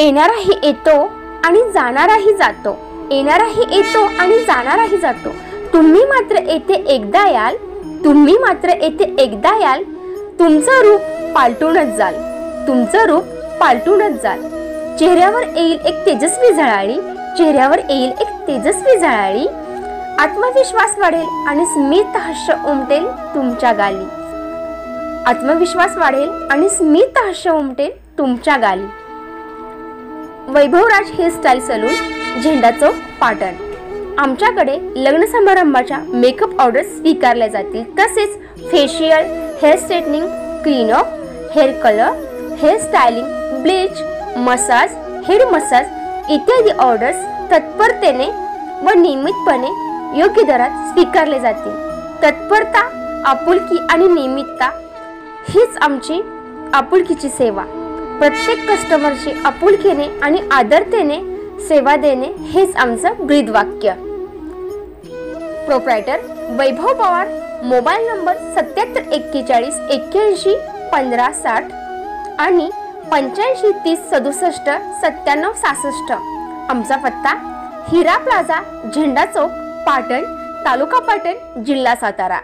येणाराही येतो आणि जाणाराही जातो, येणाराही येतो आणि जाणाराही जातो. तुम्ही मात्र येथे एकदा याल, तुम्ही मात्र येथे एकदा याल. तुमचं रूप पालटूनच जाल, तुमचं रूप पालटूनच जाल. चेहऱ्यावर येईल एक तेजस्वी झळाळी, चेहऱ्यावर येईल एक तेजस्वी झळाळी. आत्मविश्वास वाढेल आणि स्मित हास्य उमटेल तुमच्या गाली. आत्मविश्वास वाढेल आणि स्मित हास्य उमटेल तुमच्या गाली. वैभवराज हेअरस्टाईल सलून, झेंडा चौक, पाटण. आमच्याकडे लग्न समारंभाच्या मेकअप ऑर्डर स्वीकारल्या जातील. तसेच facial, hair straightening, cleanup, hair colour, hair styling, bleach, massage, head massage इत्यादी ऑर्डर्स तत्परतेने व नियमितपणे योग्य दरात स्वीकारले जातील. तत्परता, आपुलकी आणि नियमितता हीच आमची आपुलकीची सेवा. प्रत्येक कस्टमरची आपुलकीने आणि आदरतेने सेवा देणे हेच आमचं ब्रीदवाक्य. Proprietor Vaibhav Pawar. Mobile number 7741 81 15 60 आणि 85 30 67 97 66. आमचा पत्ता हिरा प्लाझा, झेंडा चौक, पाटण, तालुका पाटण, जिल्हा सातारा.